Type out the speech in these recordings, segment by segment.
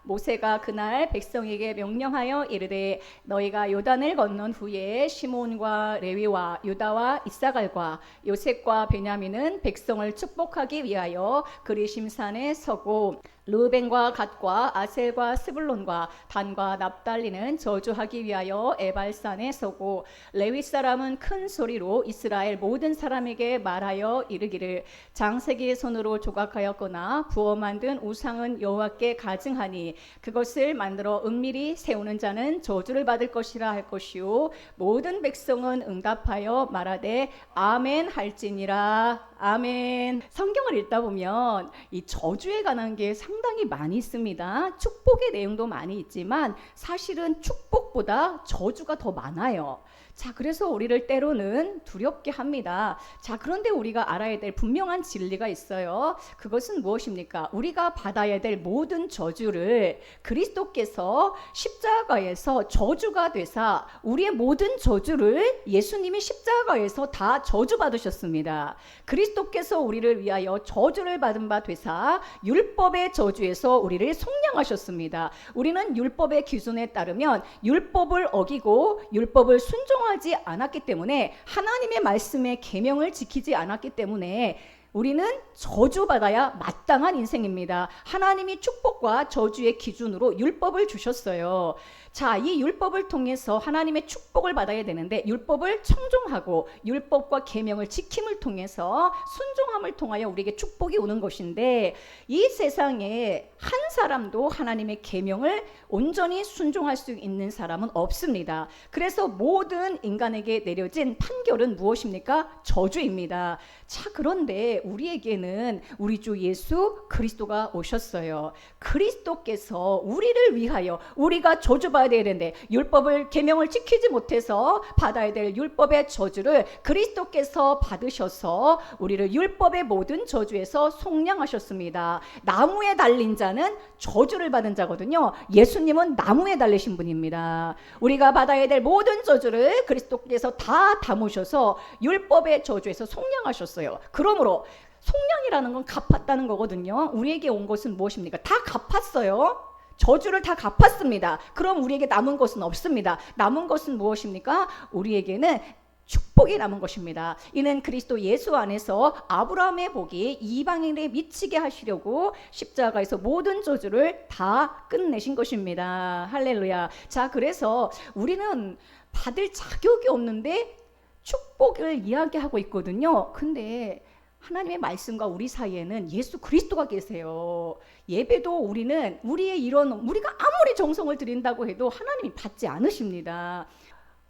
모세가 그날 백성에게 명령하여 이르되 너희가 요단을 건넌 후에 시몬과 레위와 유다와 이사갈과 요셉과 베냐민은 백성을 축복하기 위하여 그리심산에 서고 르벤과 갓과 아셀과 스불론과 단과 납달리는 저주하기 위하여 에발산에 서고 레위 사람은 큰 소리로 이스라엘 모든 사람에게 말하여 이르기를 장세기의 손으로 조각하였거나 부어 만든 우상은 여호와께 가증하니 그것을 만들어 은밀히 세우는 자는 저주를 받을 것이라 할 것이요 모든 백성은 응답하여 말하되 아멘 할지니라. 아멘. 성경을 읽다 보면 이 저주에 관한 게 상당히 많이 있습니다. 축복의 내용도 많이 있지만 사실은 축복보다 저주가 더 많아요. 자, 그래서 우리를 때로는 두렵게 합니다. 자, 그런데 우리가 알아야 될 분명한 진리가 있어요. 그것은 무엇입니까? 우리가 받아야 될 모든 저주를 그리스도께서 십자가에서 저주가 되사 우리의 모든 저주를 예수님이 십자가에서 다 저주받으셨습니다. 그리스도께서 우리를 위하여 저주를 받은 바 되사 율법의 저주에서 우리를 속량하셨습니다. 우리는 율법의 기준에 따르면 율법을 어기고 율법을 순종하지 않았기 때문에 하나님의 말씀의 계명을 지키지 않았기 때문에 우리는 저주받아야 마땅한 인생입니다. 하나님이 축복과 저주의 기준으로 율법을 주셨어요. 자, 이 율법을 통해서 하나님의 축복을 받아야 되는데 율법을 청종하고 율법과 계명을 지킴을 통해서 순종함을 통하여 우리에게 축복이 오는 것인데 이 세상에 한 사람도 하나님의 계명을 온전히 순종할 수 있는 사람은 없습니다. 그래서 모든 인간에게 내려진 판결은 무엇입니까? 저주입니다. 자, 그런데 우리에게는 우리 주 예수 그리스도가 오셨어요. 그리스도께서 우리를 위하여 우리가 저주받아야 되는데 율법을 계명을 지키지 못해서 받아야 될 율법의 저주를 그리스도께서 받으셔서 우리를 율법의 모든 저주에서 속량하셨습니다. 나무에 달린 자는 저주를 받은 자거든요. 예수님은 나무에 달리신 분입니다. 우리가 받아야 될 모든 저주를 그리스도께서 다 담으셔서 율법의 저주에서 속량하셨어요. 그러므로 속량이라는 건 갚았다는 거거든요. 우리에게 온 것은 무엇입니까? 다 갚았어요. 저주를 다 갚았습니다. 그럼 우리에게 남은 것은 없습니다. 남은 것은 무엇입니까? 우리에게는 축복이 남은 것입니다. 이는 그리스도 예수 안에서 아브라함의 복이 이방인에 미치게 하시려고 십자가에서 모든 저주를 다 끝내신 것입니다. 할렐루야. 자, 그래서 우리는 받을 자격이 없는데 축복을 이야기하고 있거든요. 근데 하나님의 말씀과 우리 사이에는 예수 그리스도가 계세요. 예배도 우리는 우리의 이런 우리가 아무리 정성을 드린다고 해도 하나님이 받지 않으십니다.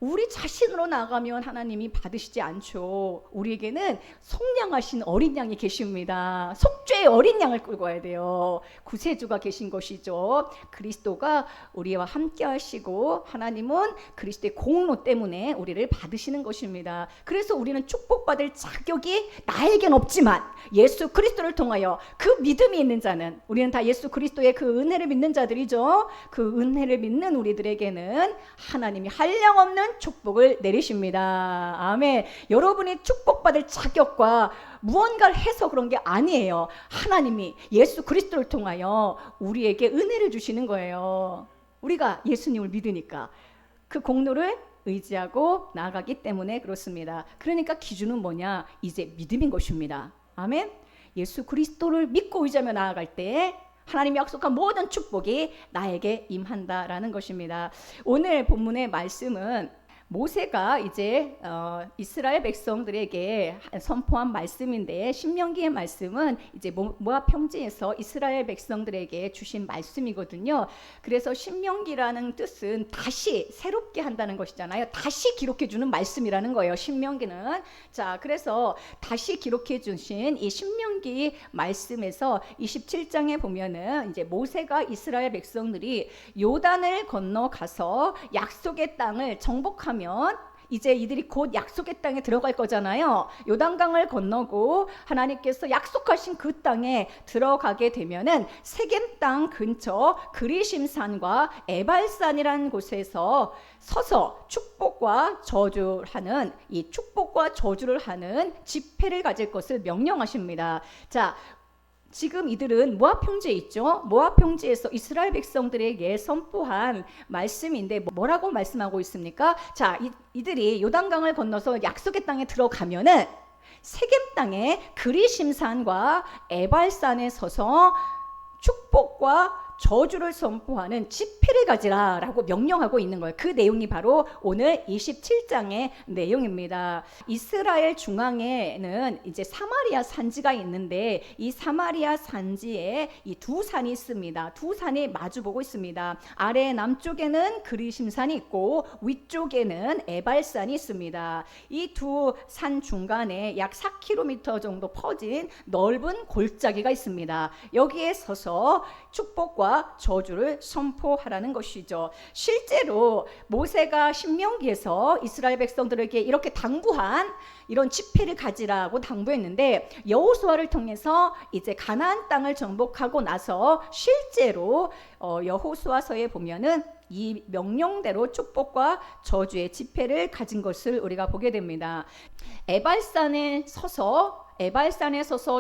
우리 자신으로 나가면 하나님이 받으시지 않죠. 우리에게는 속량하신 어린 양이 계십니다. 속죄의 어린 양을 끌고 와야 돼요. 구세주가 계신 것이죠. 그리스도가 우리와 함께 하시고 하나님은 그리스도의 공로 때문에 우리를 받으시는 것입니다. 그래서 우리는 축복받을 자격이 나에겐 없지만 예수 그리스도를 통하여 그 믿음이 있는 자는 우리는 다 예수 그리스도의 그 은혜를 믿는 자들이죠. 그 은혜를 믿는 우리들에게는 하나님이 한량없는 축복을 내리십니다. 아멘. 여러분이 축복받을 자격과 무언가를 해서 그런 게 아니에요. 하나님이 예수 그리스도를 통하여 우리에게 은혜를 주시는 거예요. 우리가 예수님을 믿으니까 그 공로를 의지하고 나아가기 때문에 그렇습니다. 그러니까 기준은 뭐냐? 이제 믿음인 것입니다. 아멘. 예수 그리스도를 믿고 의지하며 나아갈 때 하나님이 약속한 모든 축복이 나에게 임한다라는 것입니다. 오늘 본문의 말씀은 모세가 이제 이스라엘 백성들에게 선포한 말씀인데 신명기의 말씀은 이제 모압 평지에서 이스라엘 백성들에게 주신 말씀이거든요. 그래서 신명기라는 뜻은 다시 새롭게 한다는 것이잖아요. 다시 기록해 주는 말씀이라는 거예요. 신명기는. 자, 그래서 다시 기록해 주신 이 신명기 말씀에서 27장에 보면은 이제 모세가 이스라엘 백성들이 요단을 건너가서 약속의 땅을 정복하면 이제 이들이 곧 약속의 땅에 들어갈 거잖아요. 요단강을 건너고 하나님께서 약속하신 그 땅에 들어가게 되면은 세겜 땅 근처 그리심산과 에발산이라는 곳에서 서서 축복과 저주를 하는 이 축복과 저주를 하는 집회를 가질 것을 명령하십니다. 자, 지금 이들은 모압 평지에 있죠. 모압 평지에서 이스라엘 백성들에게 선포한 말씀인데 뭐라고 말씀하고 있습니까? 자, 이들이 요단강을 건너서 약속의 땅에 들어가면은 세겜 땅에 그리심산과 에발산에 서서 축복과 저주를 선포하는 집회를 가지라라고 명령하고 있는 거예요. 그 내용이 바로 오늘 27장의 내용입니다. 이스라엘 중앙에는 이제 사마리아 산지가 있는데 이 사마리아 산지에 이 두 산이 있습니다. 두 산이 마주보고 있습니다. 아래 남쪽에는 그리심산이 있고 위쪽에는 에발산이 있습니다. 이 두 산 중간에 약 4km 정도 퍼진 넓은 골짜기가 있습니다. 여기에 서서 축복과 저주를 선포하라는 것이죠. 실제로 모세가 신명기에서 이스라엘 백성들에게 이렇게 당부한 이런 집회를 가지라고 당부했는데 여호수아를 통해서 이제 가나안 땅을 정복하고 나서 실제로 여호수아서에 보면은 이 명령대로 축복과 저주의 집회를 가진 것을 우리가 보게 됩니다. 에발산에 서서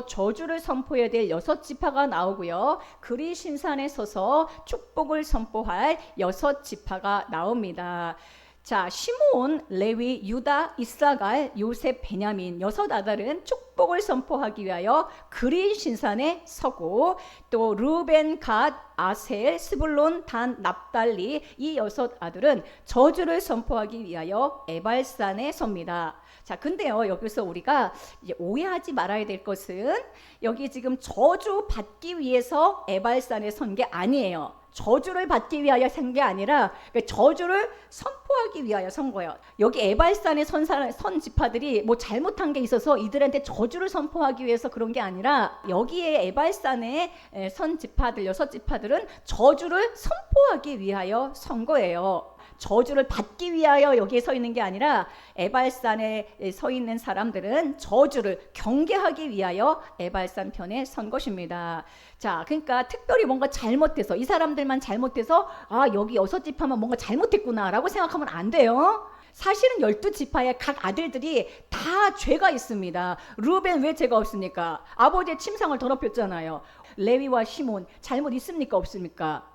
저주를 선포해야 될 6지파가 나오고요. 그리심산에 서서 축복을 선포할 6지파가 나옵니다. 자, 시므온, 레위, 유다, 이사갈, 요셉, 베냐민 6 아들은 축복을 선포하기 위하여 그리심산에 서고 또 루벤, 갓, 아셀, 스불론, 단, 납달리 이 6 아들은 저주를 선포하기 위하여 에발산에 섭니다. 자, 근데요, 여기서 우리가 이제 오해하지 말아야 될 것은 여기 지금 저주 받기 위해서 에발산에 선 게 아니에요. 저주를 받기 위하여 선 게 아니라 저주를 선포하기 위하여 선 거예요. 여기 에발산에 선 지파들이 뭐 잘못한 게 있어서 이들한테 저주를 선포하기 위해서 그런 게 아니라 여기에 에발산에 선 지파들 6지파들은 저주를 선포하기 위하여 선 거예요. 저주를 받기 위하여 여기에 서 있는 게 아니라 에발산에 서 있는 사람들은 저주를 경계하기 위하여 에발산 편에 선 것입니다. 자, 그러니까 특별히 뭔가 잘못돼서 이 사람들만 잘못돼서 여기 6지파만 뭔가 잘못했구나 라고 생각하면 안 돼요. 사실은 12지파의 각 아들들이 다 죄가 있습니다. 루벤 왜 죄가 없습니까? 아버지의 침상을 더럽혔잖아요. 레위와 시몬 잘못 있습니까? 없습니까?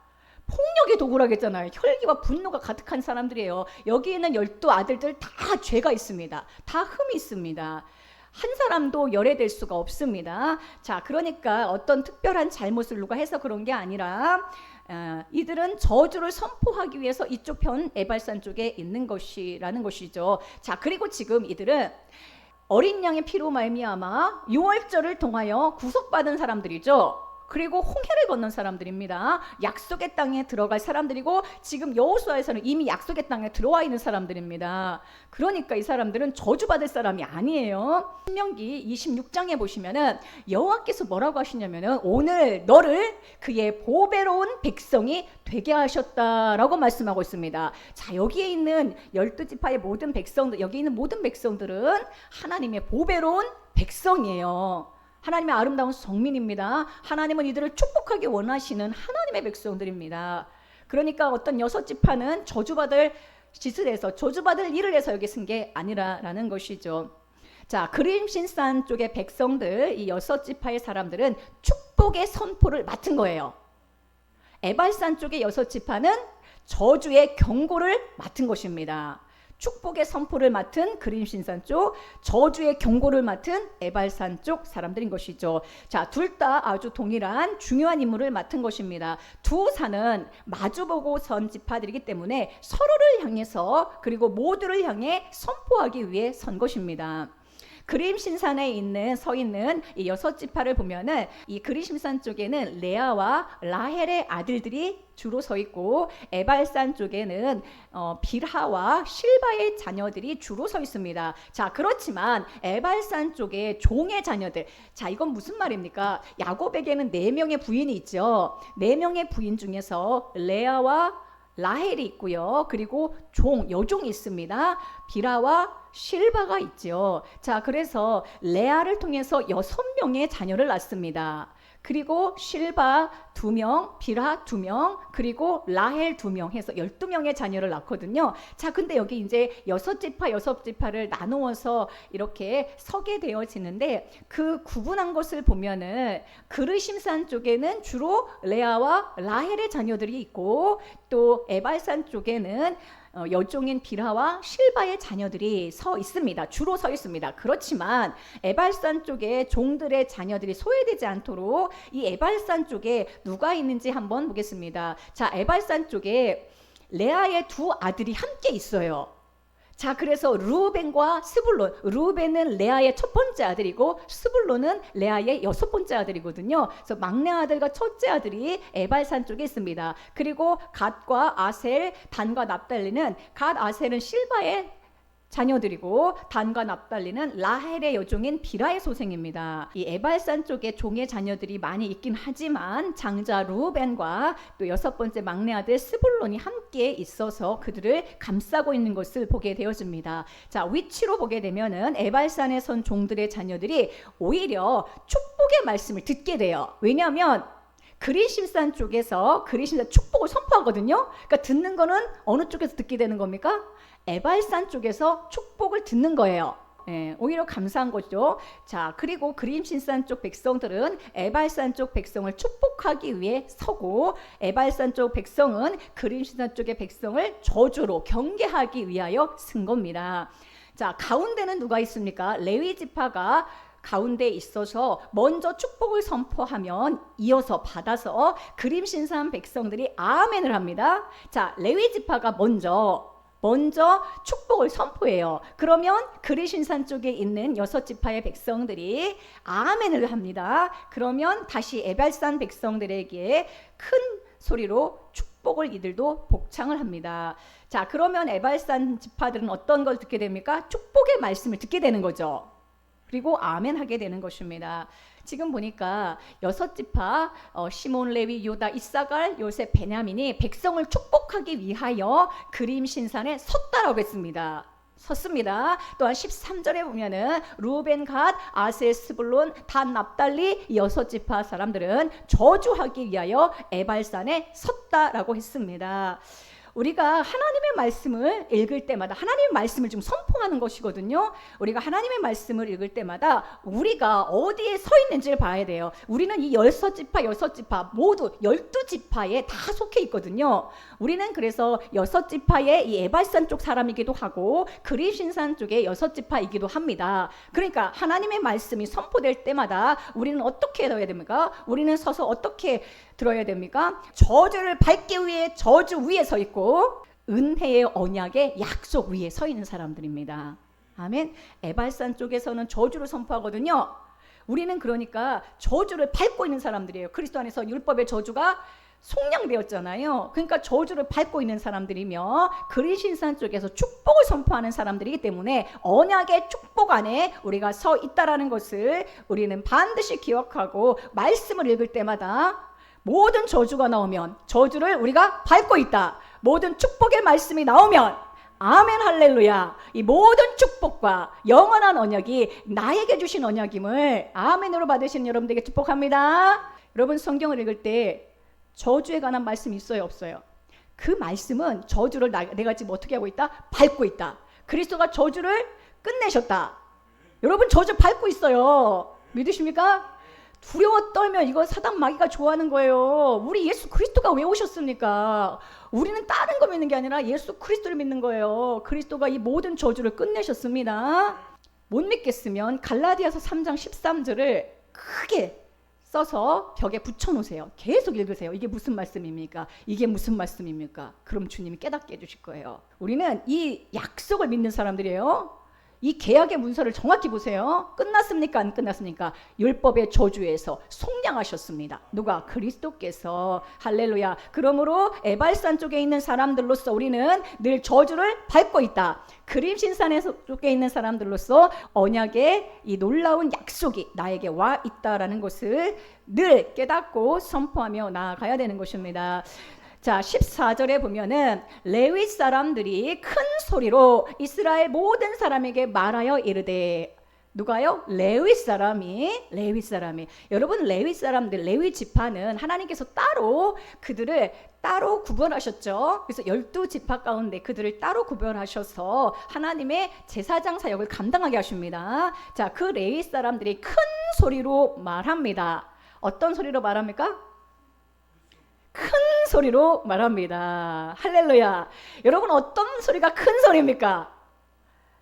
폭력의 도구라겠잖아요. 혈기와 분노가 가득한 사람들이에요. 여기 있는 12아들들 다 죄가 있습니다. 다 흠이 있습니다. 한 사람도 열애될 수가 없습니다. 자, 그러니까 어떤 특별한 잘못을 누가 해서 그런 게 아니라 이들은 저주를 선포하기 위해서 이쪽 편 에발산 쪽에 있는 것이라는 것이죠. 자, 그리고 지금 이들은 어린 양의 피로 말미암아 유월절을 통하여 구속받은 사람들이죠. 그리고 홍해를 건넌 사람들입니다. 약속의 땅에 들어갈 사람들이고 지금 여호수아에서는 이미 약속의 땅에 들어와 있는 사람들입니다. 그러니까 이 사람들은 저주받을 사람이 아니에요. 신명기 26장에 보시면은 여호와께서 뭐라고 하시냐면은 오늘 너를 그의 보배로운 백성이 되게 하셨다라고 말씀하고 있습니다. 자, 여기에 있는 12지파의 모든 백성들, 여기 있는 모든 백성들은 하나님의 보배로운 백성이에요. 하나님의 아름다운 성민입니다. 하나님은 이들을 축복하기 원하시는 하나님의 백성들입니다. 그러니까 어떤 6지파는 저주받을 짓을 해서 저주받을 일을 해서 여기 쓴 게 아니라라는 것이죠. 자, 그리심산 쪽의 백성들, 이 6지파의 사람들은 축복의 선포를 맡은 거예요. 에발산 쪽의 6지파는 저주의 경고를 맡은 것입니다. 축복의 선포를 맡은 그리심산 쪽, 저주의 경고를 맡은 에발산 쪽 사람들인 것이죠. 자, 둘 다 아주 동일한 중요한 임무를 맡은 것입니다. 두 산은 마주보고 선 지파들이기 때문에 서로를 향해서 그리고 모두를 향해 선포하기 위해 선 것입니다. 그리심산에 서 있는 이 6지파를 보면은 이 그리심산 쪽에는 레아와 라헬의 아들들이 주로 서 있고 에발산 쪽에는 빌하와 실바의 자녀들이 주로 서 있습니다. 자, 그렇지만 에발산 쪽에 종의 자녀들, 자, 이건 무슨 말입니까? 야곱에게는 4명의 부인이 있죠. 4명의 부인 중에서 레아와 라헬이 있고요. 그리고 여종이 있습니다. 빌하와 실바가 있죠. 자, 그래서 레아를 통해서 6명의 자녀를 낳습니다. 그리고 실바 2명, 빌하 2명, 그리고 라헬 2명 해서 12명의 자녀를 낳거든요. 자, 근데 여기 이제 6지파를 나누어서 이렇게 서게 되어지는데 그 구분한 것을 보면은 그르심산 쪽에는 주로 레아와 라헬의 자녀들이 있고 또 에발산 쪽에는 여종인 빌하와 실바의 자녀들이 서 있습니다. 주로 서 있습니다. 그렇지만 에발산 쪽에 종들의 자녀들이 소외되지 않도록 이 에발산 쪽에 누가 있는지 한번 보겠습니다. 자, 에발산 쪽에 레아의 2 아들이 함께 있어요. 자, 그래서 르우벤과 스불론, 르우벤은 레아의 첫 번째 아들이고 스불론은 레아의 6번째 아들이거든요. 그래서 막내 아들과 첫째 아들이 에발산 쪽에 있습니다. 그리고 갓과 아셀, 단과 납달리는, 갓 아셀은 실바의 자녀들이고 단과 납달리는 라헬의 여종인 빌하의 소생입니다. 이 에발산 쪽에 종의 자녀들이 많이 있긴 하지만 장자 루벤과 또 6번째 막내 아들 스불론이 함께 있어서 그들을 감싸고 있는 것을 보게 되어집니다. 자, 위치로 보게 되면은 에발산에 선 종들의 자녀들이 오히려 축복의 말씀을 듣게 돼요. 왜냐하면 그리심산 쪽에서 그리심산 축복을 선포하거든요. 그러니까 듣는 거는 어느 쪽에서 듣게 되는 겁니까? 에발산 쪽에서 축복을 듣는 거예요. 오히려 감사한 거죠. 자, 그리고 그림신산 쪽 백성들은 에발산 쪽 백성을 축복하기 위해 서고 에발산 쪽 백성은 그림신산 쪽의 백성을 저주로 경계하기 위하여 쓴 겁니다. 자, 가운데는 누가 있습니까? 레위 지파가 가운데 있어서 먼저 축복을 선포하면 이어서 받아서 그림신산 백성들이 아멘을 합니다. 자, 레위 지파가 먼저 축복을 선포해요. 그러면 그리신산 쪽에 있는 6지파의 백성들이 아멘을 합니다. 그러면 다시 에발산 백성들에게 큰 소리로 축복을 이들도 복창을 합니다. 자, 그러면 에발산 지파들은 어떤 걸 듣게 됩니까? 축복의 말씀을 듣게 되는 거죠. 그리고 아멘 하게 되는 것입니다. 지금 보니까 6지파 시몬, 레위, 유다, 이사갈, 요셉, 베냐민이 백성을 축복하기 위하여 그림신산에 섰다라고 했습니다. 섰습니다. 또한 13절에 보면은 루벤, 갓, 아셀, 스불론, 단, 납달리 이 6지파 사람들은 저주하기 위하여 에발산에 섰다라고 했습니다. 우리가 하나님의 말씀을 읽을 때마다 하나님의 말씀을 좀 선포하는 것이거든요. 우리가 하나님의 말씀을 읽을 때마다 우리가 어디에 서 있는지를 봐야 돼요. 우리는 이 6지파, 6지파 모두 12지파에 다 속해 있거든요. 우리는 그래서 6지파의 이 에발산 쪽 사람이기도 하고 그리신산 쪽의 6지파이기도 합니다. 그러니까 하나님의 말씀이 선포될 때마다 우리는 어떻게 해야 됩니까? 우리는 서서 어떻게 들어야 됩니까? 저주를 밟기 위해 저주 위에 서 있고 은혜의 언약의 약속 위에 서 있는 사람들입니다. 아멘. 에발산 쪽에서는 저주를 선포하거든요. 우리는 그러니까 저주를 밟고 있는 사람들이에요. 그리스도 안에서 율법의 저주가 속량되었잖아요. 그러니까 저주를 밟고 있는 사람들이며 그리신산 쪽에서 축복을 선포하는 사람들이기 때문에 언약의 축복 안에 우리가 서 있다라는 것을 우리는 반드시 기억하고 말씀을 읽을 때마다 모든 저주가 나오면 저주를 우리가 밟고 있다. 모든 축복의 말씀이 나오면 아멘 할렐루야. 이 모든 축복과 영원한 언약이 나에게 주신 언약임을 아멘으로 받으시는 여러분들에게 축복합니다. 여러분 성경을 읽을 때 저주에 관한 말씀이 있어요, 없어요? 그 말씀은 저주를 내가 지금 어떻게 하고 있다? 밟고 있다. 그리스도가 저주를 끝내셨다. 여러분 저주 밟고 있어요. 믿으십니까? 두려워 떨면 이거 사단 마귀가 좋아하는 거예요. 우리 예수 그리스도가 왜 오셨습니까? 우리는 다른 거 믿는 게 아니라 예수 그리스도를 믿는 거예요. 그리스도가 이 모든 저주를 끝내셨습니다. 못 믿겠으면 갈라디아서 3장 13절을 크게 써서 벽에 붙여놓으세요. 계속 읽으세요. 이게 무슨 말씀입니까? 이게 무슨 말씀입니까? 그럼 주님이 깨닫게 해주실 거예요. 우리는 이 약속을 믿는 사람들이에요. 이 계약의 문서를 정확히 보세요. 끝났습니까? 안 끝났습니까? 율법의 저주에서 속량하셨습니다. 누가? 그리스도께서. 할렐루야. 그러므로 에발산 쪽에 있는 사람들로서 우리는 늘 저주를 밟고 있다. 그림신산 쪽에 있는 사람들로서 언약의 이 놀라운 약속이 나에게 와 있다라는 것을 늘 깨닫고 선포하며 나아가야 되는 것입니다. 자, 14절에 보면은 레위 사람들이 큰 소리로 이스라엘 모든 사람에게 말하여 이르되, 누가요? 레위 사람이. 여러분, 레위 사람들, 레위 지파는 하나님께서 따로 그들을 따로 구별하셨죠. 그래서 12지파 가운데 그들을 따로 구별하셔서 하나님의 제사장 사역을 감당하게 하십니다. 자, 그 레위 사람들이 큰 소리로 말합니다. 어떤 소리로 말합니까? 큰 소리로 말합니다. 할렐루야. 여러분, 어떤 소리가 큰 소리입니까?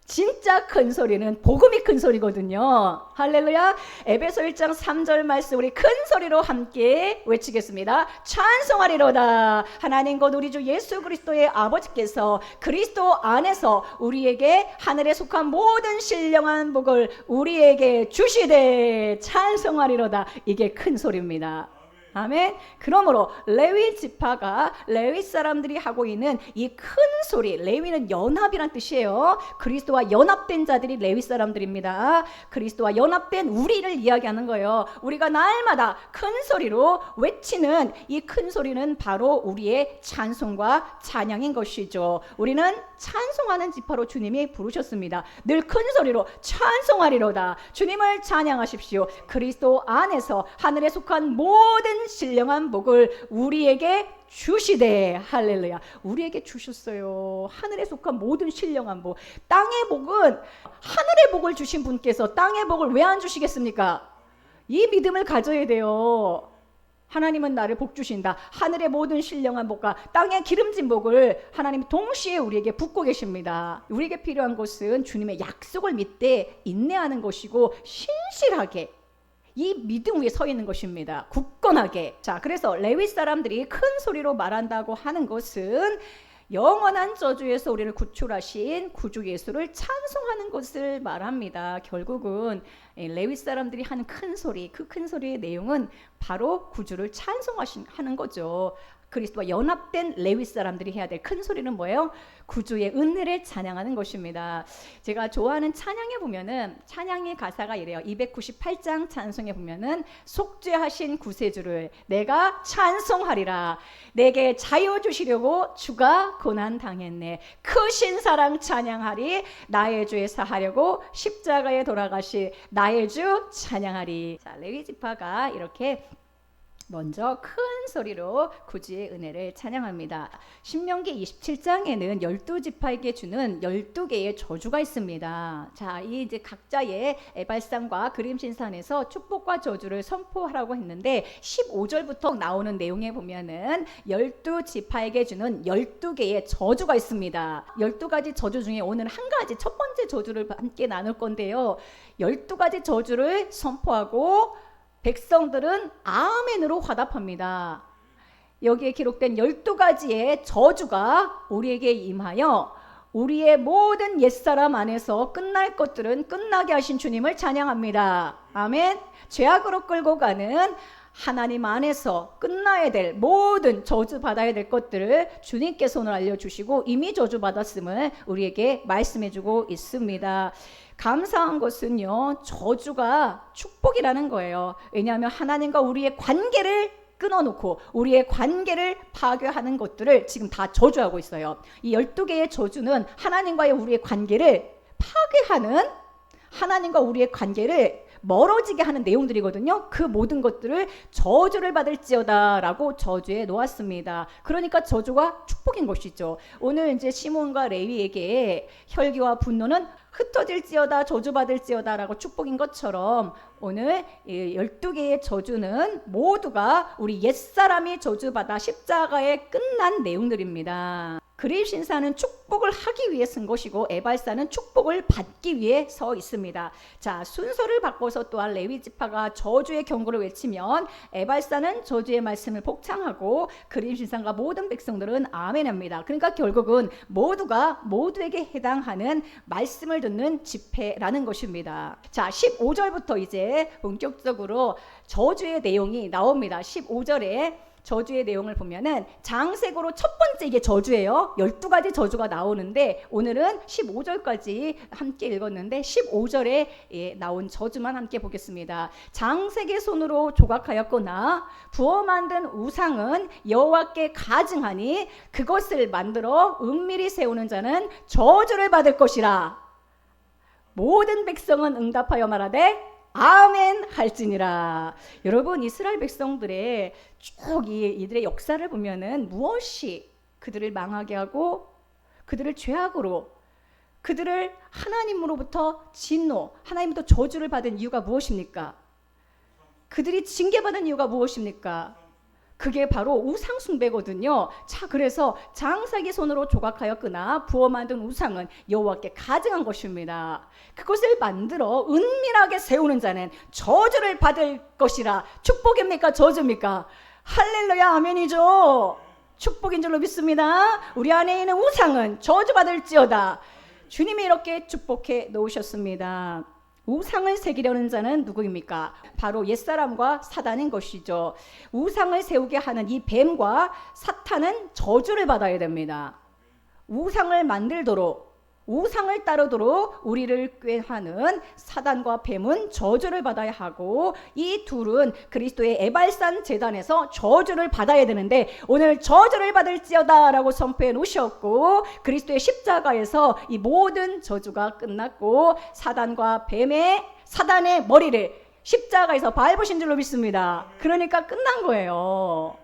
진짜 큰 소리는 복음이 큰 소리거든요. 할렐루야. 에베소 1장 3절 말씀 우리 큰 소리로 함께 외치겠습니다. 찬송하리로다. 하나님 곧 우리 주 예수 그리스도의 아버지께서 그리스도 안에서 우리에게 하늘에 속한 모든 신령한 복을 우리에게 주시되 찬송하리로다. 이게 큰 소리입니다. 아멘. 그러므로 레위 지파가 레위 사람들이 하고 있는 이 큰 소리, 레위는 연합이란 뜻이에요. 그리스도와 연합된 자들이 레위 사람들입니다. 그리스도와 연합된 우리를 이야기하는 거예요. 우리가 날마다 큰 소리로 외치는 이 큰 소리는 바로 우리의 찬송과 찬양인 것이죠. 우리는 찬송하는 지파로 주님이 부르셨습니다. 늘 큰 소리로 찬송하리로다. 주님을 찬양하십시오. 그리스도 안에서 하늘에 속한 모든 신령한 복을 우리에게 주시되. 할렐루야. 우리에게 주셨어요. 하늘에 속한 모든 신령한 복. 땅의 복은 하늘의 복을 주신 분께서 땅의 복을 왜 안 주시겠습니까? 이 믿음을 가져야 돼요. 하나님은 나를 복 주신다. 하늘의 모든 신령한 복과 땅의 기름진 복을 하나님 동시에 우리에게 붓고 계십니다. 우리에게 필요한 것은 주님의 약속을 믿되 인내하는 것이고 신실하게 이 믿음 위에 서 있는 것입니다. 굳건하게. 자, 그래서 레위 사람들이 큰 소리로 말한다고 하는 것은 영원한 저주에서 우리를 구출하신 구주 예수를 찬송하는 것을 말합니다. 결국은 레위 사람들이 하는 큰 소리, 그 큰 소리의 내용은 바로 구주를 찬송하는 거죠. 그리스도와 연합된 레위 사람들이 해야 될 큰 소리는 뭐예요? 구주의 은혜를 찬양하는 것입니다. 제가 좋아하는 찬양에 보면은 찬양의 가사가 이래요. 298장 찬송에 보면은 속죄하신 구세주를 내가 찬송하리라. 내게 자유 주시려고 주가 고난 당했네. 크신 사랑 찬양하리. 나의 죄 사하려고 십자가에 돌아가시 나의 주 찬양하리. 자, 레위 지파가 이렇게 먼저 큰 소리로 구주의 은혜를 찬양합니다. 신명기 27장에는 12지파에게 주는 12개의 저주가 있습니다. 자, 이 이제 각자의 에발산과 그림신산에서 축복과 저주를 선포하라고 했는데 15절부터 나오는 내용에 보면은 12지파에게 주는 12개의 저주가 있습니다. 12가지 저주 중에 오늘 한 가지 첫 번째 저주를 함께 나눌 건데요. 12가지 저주를 선포하고 백성들은 아멘으로 화답합니다. 여기에 기록된 12가지의 저주가 우리에게 임하여 우리의 모든 옛사람 안에서 끝날 것들은 끝나게 하신 주님을 찬양합니다. 아멘. 죄악으로 끌고 가는 하나님 안에서 끝나야 될 모든 저주받아야 될 것들을 주님께서 오늘 알려주시고 이미 저주받았음을 우리에게 말씀해주고 있습니다. 감사한 것은요, 저주가 축복이라는 거예요. 왜냐하면 하나님과 우리의 관계를 끊어놓고 우리의 관계를 파괴하는 것들을 지금 다 저주하고 있어요. 이 12개의 저주는 하나님과의 우리의 관계를 파괴하는, 하나님과 우리의 관계를 멀어지게 하는 내용들이거든요. 그 모든 것들을 저주를 받을지어다 라고 저주해 놓았습니다. 그러니까 저주가 축복인 것이죠. 오늘 이제 시몬과 레위에게 혈기와 분노는 흩어질지어다 저주받을지어다 라고 축복인 것처럼 오늘 12개의 저주는 모두가 우리 옛사람이 저주받아 십자가에 끝난 내용들입니다. 그림신사는 축복을 하기 위해 쓴 것이고 에발사는 축복을 받기 위해 서 있습니다. 자, 순서를 바꿔서 또한 레위지파가 저주의 경고를 외치면 에발사는 저주의 말씀을 복창하고 그림신사가 모든 백성들은 아멘합니다. 그러니까 결국은 모두가 모두에게 해당하는 말씀을 듣는 집회라는 것입니다. 자, 15절부터 이제 본격적으로 저주의 내용이 나옵니다. 15절에 저주의 내용을 보면은 장색으로 첫 번째 이게 저주예요. 12가지 저주가 나오는데 오늘은 15절까지 함께 읽었는데 15절에 나온 저주만 함께 보겠습니다. 장색의 손으로 조각하였거나 부어 만든 우상은 여호와께 가증하니 그것을 만들어 은밀히 세우는 자는 저주를 받을 것이라. 모든 백성은 응답하여 말하되 아멘 할지니라. 여러분, 이스라엘 백성들의 쭉 이들의 역사를 보면은 무엇이 그들을 망하게 하고 그들을 죄악으로, 그들을 하나님으로부터 진노, 하나님부터 저주를 받은 이유가 무엇입니까? 그들이 징계받은 이유가 무엇입니까? 그게 바로 우상 숭배거든요. 자, 그래서 장사기 손으로 조각하였거나 부어 만든 우상은 여호와께 가증한 것입니다. 그것을 만들어 은밀하게 세우는 자는 저주를 받을 것이라. 축복입니까? 저주입니까? 할렐루야, 아멘이죠. 축복인 줄로 믿습니다. 우리 안에 있는 우상은 저주받을지어다. 주님이 이렇게 축복해 놓으셨습니다. 우상을 새기려는 자는 누구입니까? 바로 옛사람과 사단인 것이죠. 우상을 세우게 하는 이 뱀과 사탄은 저주를 받아야 됩니다. 우상을 만들도록, 우상을 따르도록 우리를 꾀하는 사단과 뱀은 저주를 받아야 하고, 이 둘은 그리스도의 에발산 제단에서 저주를 받아야 되는데 오늘 저주를 받을지어다 라고 선포해 놓으셨고, 그리스도의 십자가에서 이 모든 저주가 끝났고 사단과 사단의 머리를 십자가에서 밟으신 줄로 믿습니다. 그러니까 끝난 거예요.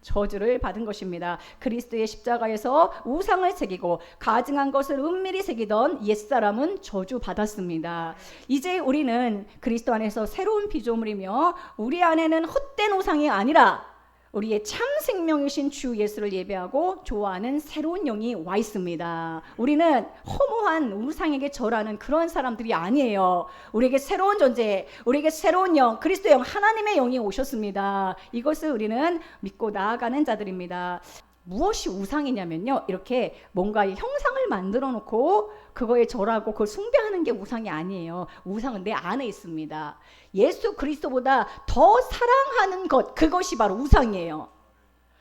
저주를 받은 것입니다. 그리스도의 십자가에서 우상을 새기고 가증한 것을 은밀히 새기던 옛사람은 저주받았습니다. 이제 우리는 그리스도 안에서 새로운 피조물이며 우리 안에는 헛된 우상이 아니라 우리의 참 생명이신 주 예수를 예배하고 좋아하는 새로운 영이 와 있습니다. 우리는 허무한 우상에게 절하는 그런 사람들이 아니에요. 우리에게 새로운 존재, 우리에게 새로운 영, 그리스도 영, 하나님의 영이 오셨습니다. 이것을 우리는 믿고 나아가는 자들입니다. 무엇이 우상이냐면요, 이렇게 뭔가 형상을 만들어 놓고 그거에 절하고 그걸 숭배하는 게 우상이 아니에요. 우상은 내 안에 있습니다. 예수 그리스도보다 더 사랑하는 것, 그것이 바로 우상이에요.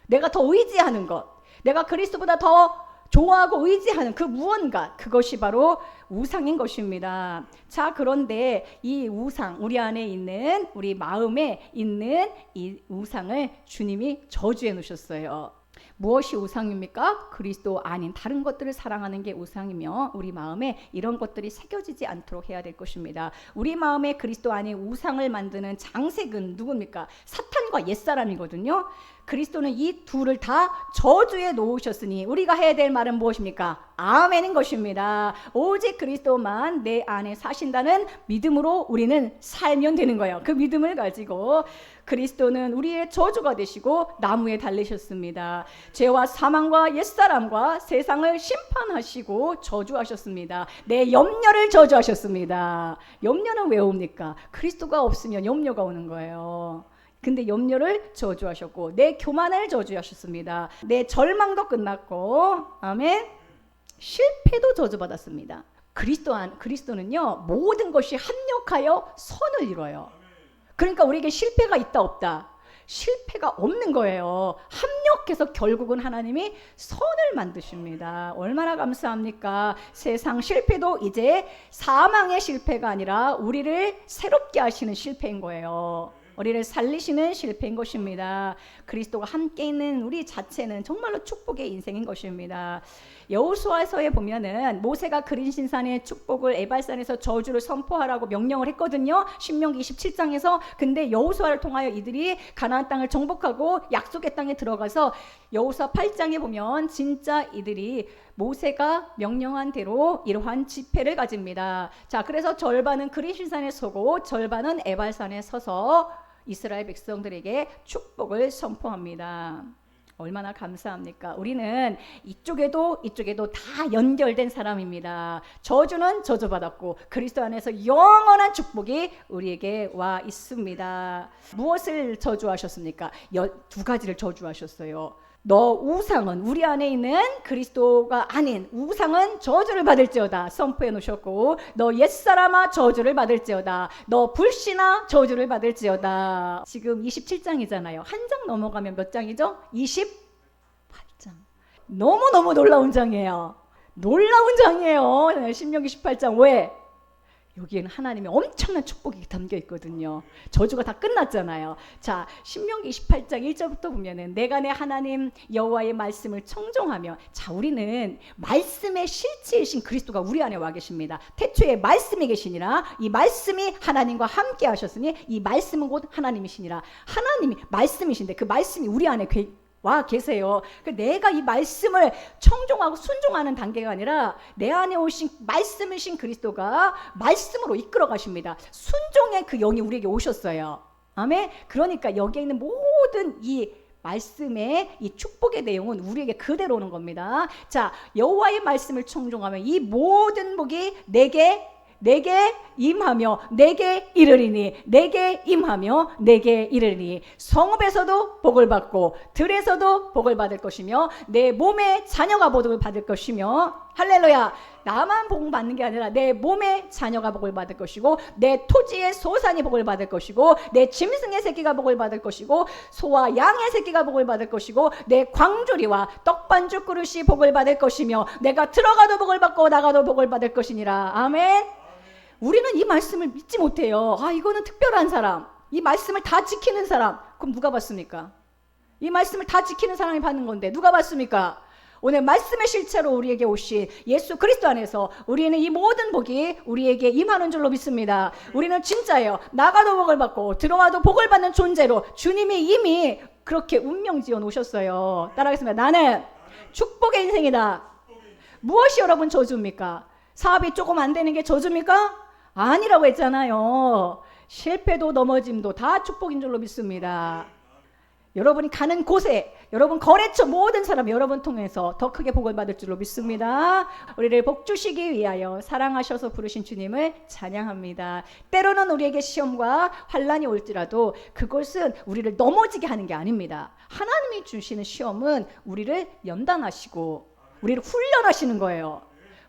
내가 더 의지하는 것, 내가 그리스도보다 더 좋아하고 의지하는 그 무언가, 그것이 바로 우상인 것입니다. 자, 그런데 이 우상, 우리 안에 있는, 우리 마음에 있는 이 우상을 주님이 저주해 놓으셨어요. 무엇이 우상입니까? 그리스도 아닌 다른 것들을 사랑하는 게 우상이며 우리 마음에 이런 것들이 새겨지지 않도록 해야 될 것입니다. 우리 마음에 그리스도 아닌 우상을 만드는 장색은 누굽니까? 사탄과 옛사람이거든요. 그리스도는 이 둘을 다 저주해 놓으셨으니 우리가 해야 될 말은 무엇입니까? 아멘인 것입니다. 오직 그리스도만 내 안에 사신다는 믿음으로 우리는 살면 되는 거예요. 그 믿음을 가지고 그리스도는 우리의 저주가 되시고 나무에 달리셨습니다. 죄와 사망과 옛사람과 세상을 심판하시고 저주하셨습니다. 내 염려를 저주하셨습니다. 염려는 왜 옵니까? 그리스도가 없으면 염려가 오는 거예요. 근데 염려를 저주하셨고 내 교만을 저주하셨습니다. 내 절망도 끝났고, 아멘. 실패도 저주받았습니다. 그리스도는요, 모든 것이 합력하여 선을 이뤄요. 그러니까 우리에게 실패가 있다 없다? 실패가 없는 거예요. 합력해서 결국은 하나님이 선을 만드십니다. 얼마나 감사합니까? 세상 실패도 이제 사망의 실패가 아니라 우리를 새롭게 하시는 실패인 거예요. 우리를 살리시는 실패인 것입니다. 그리스도가 함께 있는 우리 자체는 정말로 축복의 인생인 것입니다. 여호수아서에 보면은 모세가 그린 신산의 축복을 에발산에서 저주를 선포하라고 명령을 했거든요. 신명기 27장에서. 근데 여호수아를 통하여 이들이 가나안 땅을 정복하고 약속의 땅에 들어가서 여호수아 8장에 보면 진짜 이들이 모세가 명령한 대로 이러한 지폐를 가집니다. 자, 그래서 절반은 그린 신산에 서고 절반은 에발산에 서서 이스라엘 백성들에게 축복을 선포합니다. 얼마나 감사합니까? 우리는 이쪽에도 다 연결된 사람입니다. 저주는 저주받았고 그리스도 안에서 영원한 축복이 우리에게 와 있습니다. 무엇을 저주하셨습니까? 두 가지를 저주하셨어요. 너 우상은 우리 안에 있는 그리스도가 아닌 우상은 저주를 받을지어다 선포해 놓으셨고 너 옛사람아 저주를 받을지어다 너 불신아 저주를 받을지어다. 지금 27장이잖아요. 한 장 넘어가면 몇 장이죠? 28장. 너무너무 놀라운 장이에요. 놀라운 장이에요. 신명기 18장. 왜? 여기에는 하나님의 엄청난 축복이 담겨 있거든요. 저주가 다 끝났잖아요. 자, 신명기 28장 1절부터 보면은 내가 내 하나님 여호와의 말씀을 청종하며, 자, 우리는 말씀의 실체이신 그리스도가 우리 안에 와 계십니다. 태초에 말씀이 계시니라. 이 말씀이 하나님과 함께 하셨으니 이 말씀은 곧 하나님이시니라. 하나님이 말씀이신데 그 말씀이 우리 안에 와 계세요. 내가 이 말씀을 청종하고 순종하는 단계가 아니라 내 안에 오신 말씀이신 그리스도가 말씀으로 이끌어 가십니다. 순종의 그 영이 우리에게 오셨어요. 아멘. 그러니까 여기에 있는 모든 이 말씀의 이 축복의 내용은 우리에게 그대로 오는 겁니다. 자, 여호와의 말씀을 청종하면 이 모든 복이 내게 임하며 내게 이르리니, 내게 임하며 내게 이르리니, 성읍에서도 복을 받고 들에서도 복을 받을 것이며 내 몸의 자녀가 복을 받을 것이며, 할렐루야, 나만 복 받는 게 아니라 내 몸의 자녀가 복을 받을 것이고 내 토지의 소산이 복을 받을 것이고 내 짐승의 새끼가 복을 받을 것이고 소와 양의 새끼가 복을 받을 것이고 내 광주리와 떡반죽 그릇이 복을 받을 것이며 내가 들어가도 복을 받고 나가도 복을 받을 것이니라. 아멘. 우리는 이 말씀을 믿지 못해요. 아, 이거는 특별한 사람, 이 말씀을 다 지키는 사람. 그럼 누가 받습니까? 이 말씀을 다 지키는 사람이 받는 건데 누가 받습니까? 오늘 말씀의 실체로 우리에게 오신 예수 그리스도 안에서 우리는 이 모든 복이 우리에게 임하는 줄로 믿습니다. 우리는 진짜예요. 나가도 복을 받고 들어와도 복을 받는 존재로 주님이 이미 그렇게 운명 지어 놓으셨어요. 따라하겠습니다. 나는 축복의 인생이다. 무엇이 여러분 저주입니까? 사업이 조금 안 되는 게 저주입니까? 아니라고 했잖아요. 실패도 넘어짐도 다 축복인 줄로 믿습니다. 여러분이 가는 곳에, 여러분 거래처 모든 사람 여러분 통해서 더 크게 복을 받을 줄로 믿습니다. 우리를 복 주시기 위하여 사랑하셔서 부르신 주님을 찬양합니다. 때로는 우리에게 시험과 환난이 올지라도 그것은 우리를 넘어지게 하는 게 아닙니다. 하나님이 주시는 시험은 우리를 연단하시고 우리를 훈련하시는 거예요.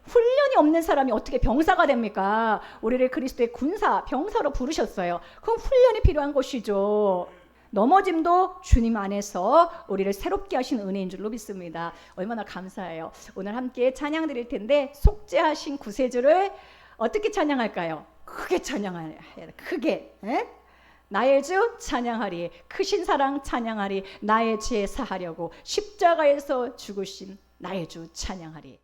훈련이 없는 사람이 어떻게 병사가 됩니까? 우리를 그리스도의 군사, 병사로 부르셨어요. 그럼 훈련이 필요한 것이죠. 넘어짐도 주님 안에서 우리를 새롭게 하신 은혜인 줄로 믿습니다. 얼마나 감사해요. 오늘 함께 찬양 드릴 텐데 속죄하신 구세주를 어떻게 찬양할까요? 크게 찬양해야 돼. 크게. 에? 나의 주 찬양하리. 크신 사랑 찬양하리. 나의 죄 사하려고 십자가에서 죽으신 나의 주 찬양하리.